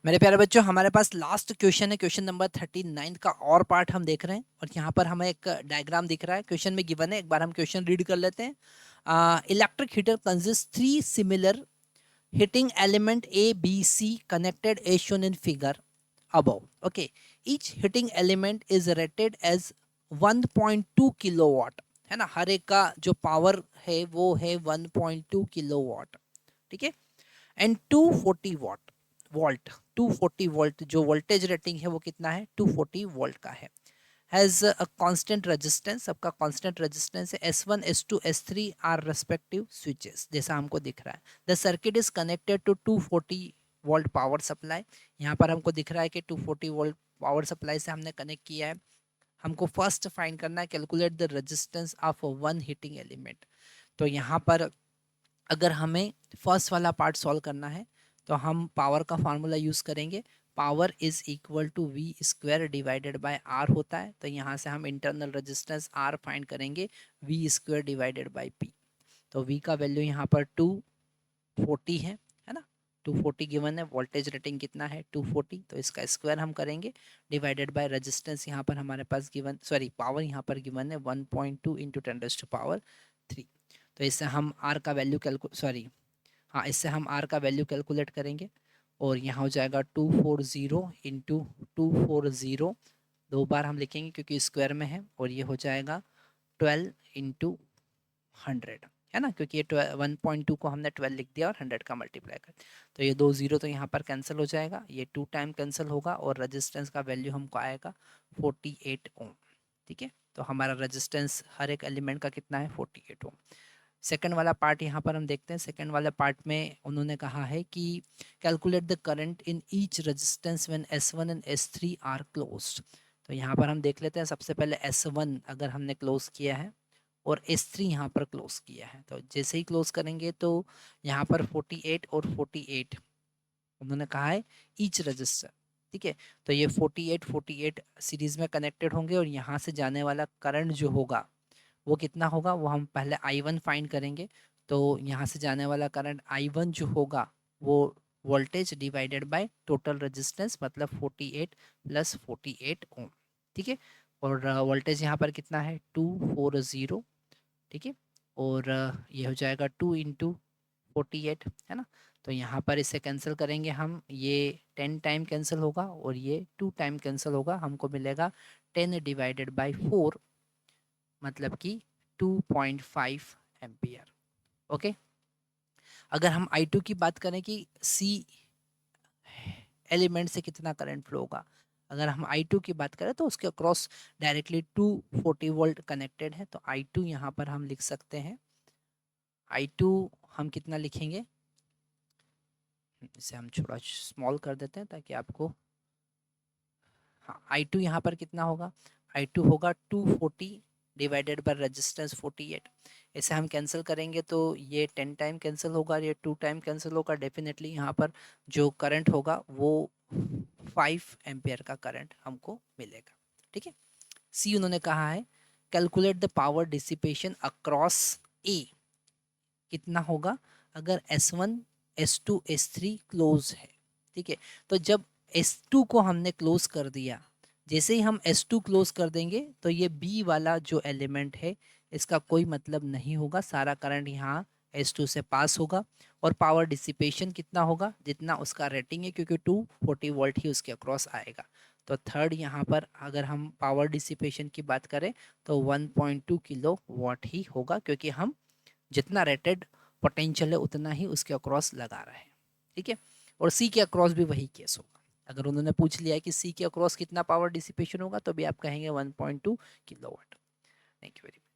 मेरे प्यारे बच्चों, हमारे पास लास्ट क्वेश्चन है, क्वेश्चन नंबर 39 का और पार्ट हम देख रहे हैं। और यहाँ पर हमें एक डायग्राम दिख रहा है, क्वेश्चन में गिवन है। एक बार हम क्वेश्चन रीड कर लेते हैं। Electric heater consist three similar heating element A B C connected as shown in figure above. Okay, each heating element is rated as 1.2 kilowatt, है ना। हर एक का जो पावर है वो है 1.2 किलोवाट, ठीक है। एंड 240 वोल्ट 240 वोल्ट जो वोल्टेज रेटिंग है वो कितना है, 240 वोल्ट का है। हैज अ कांस्टेंट रेजिस्टेंस, सबका कांस्टेंट रेजिस्टेंस है। S1 S2 S3 are respective switches, जैसा हमको दिख रहा है। The circuit is connected to 240 volt power supply. यहाँ पर हमको दिख रहा है कि 240 वोल्ट पावर सप्लाई से हमने कनेक्ट किया है। हमको फर्स्ट फाइंड करना है, calculate the resistance of one heating element. तो यहाँ पर अगर हमें फर्स्ट वाला पार्ट सॉल्व करना है तो हम पावर का फार्मूला यूज़ करेंगे। Power is equal to V square divided by R होता है। तो यहाँ से हम इंटरनल रेजिस्टेंस आर फाइंड करेंगे, V square divided by P. तो वी का वैल्यू यहाँ पर 240 है ना। 240 गिवन है। वोल्टेज रेटिंग कितना है, 240। तो इसका स्क्वायर हम करेंगे डिवाइडेड बाय रेजिस्टेंस यहाँ पर हमारे पास गिवन, सॉरी पावर यहाँ पर गिवन है 1.2 इंटू 10⁻³ तो इससे हम आर का वैल्यू इससे हम आर का वैल्यू कैलकुलेट करेंगे। और यहाँ हो जाएगा 240 इंटू 240, दो बार हम लिखेंगे क्योंकि स्क्वायर में है। और ये हो जाएगा 12 इंटू 100, है ना, क्योंकि ये 1.2 को हमने 12 लिख दिया और 100 का मल्टीप्लाई कर। तो ये 2 0 तो यहाँ पर कैंसिल हो जाएगा, ये 2 टाइम कैंसिल होगा और रेजिस्टेंस का वैल्यू हमको आएगा 48 ओम, ठीक है। तो हमारा रेजिस्टेंस हर एक एलिमेंट का कितना है, 48 ओम। सेकंड वाला पार्ट यहाँ पर हम देखते हैं। सेकंड वाला पार्ट में उन्होंने कहा है कि calculate the current in each resistance when S1 and S3 are closed. तो यहाँ पर हम देख लेते हैं। सबसे पहले S1 अगर हमने क्लोज किया है और S3 यहाँ पर क्लोज किया है, तो जैसे ही क्लोज करेंगे तो यहाँ पर 48 और 48 उन्होंने कहा है ईच रजिस्टर, ठीक है। तो ये 48 सीरीज में कनेक्टेड होंगे और यहाँ से जाने वाला करंट जो होगा वो कितना होगा, वो हम पहले I1 फाइंड करेंगे। तो यहाँ से जाने वाला करंट I1 जो होगा वो voltage divided by total resistance, मतलब 48 प्लस 48 ओम, ठीक है। और वोल्टेज यहाँ पर कितना है, 240, ठीक है। और ये हो जाएगा 2 इंटू 48, है ना। तो यहाँ पर इसे कैंसिल करेंगे हम, ये 10 टाइम कैंसिल होगा और ये 2 टाइम कैंसिल होगा। हमको मिलेगा 10 डिवाइडेड बाई 4, मतलब कि 2.5 एम्पियर। ओके, अगर हम I2 की बात करें कि C एलिमेंट से कितना करंट फ्लो होगा, अगर हम I2 की बात करें तो उसके अक्रॉस डायरेक्टली 240 वोल्ट कनेक्टेड है। तो I2 यहाँ पर हम लिख सकते हैं, I2 हम कितना लिखेंगे, इसे हम थोड़ा स्मॉल कर देते हैं ताकि आपको, हाँ, I2 यहाँ पर कितना होगा, I2 होगा 240 डिवाइडेड बाय रेजिस्टेंस 48। इसे हम कैंसिल करेंगे तो ये 10 टाइम कैंसिल होगा, ये 2 टाइम कैंसिल होगा। डेफिनेटली यहाँ पर जो करंट होगा वो 5 एम्पियर का करंट हमको मिलेगा, ठीक है। सी उन्होंने कहा है calculate the power dissipation across A, कितना होगा अगर S1 S2 S3 क्लोज है, ठीक है। तो जब S2 को हमने क्लोज कर दिया, जैसे ही हम S2 क्लोज कर देंगे तो ये B वाला जो एलिमेंट है इसका कोई मतलब नहीं होगा, सारा करंट यहाँ S2 से पास होगा। और पावर डिसिपेशन कितना होगा, जितना उसका रेटिंग है, क्योंकि 240 वोल्ट ही उसके अक्रॉस आएगा। तो थर्ड यहाँ पर अगर हम पावर डिसिपेशन की बात करें तो 1.2 किलो वाट ही होगा, क्योंकि हम जितना रेटेड पोटेंशियल है उतना ही उसके अक्रॉस लगा रहे हैं, ठीक है। और सी के अक्रॉस भी वही केस होगा। अगर उन्होंने पूछ लिया है कि सी के अक्रॉस कितना पावर डिसिपेशन होगा तो भी आप कहेंगे 1.2 kilowatt. Thank you very much.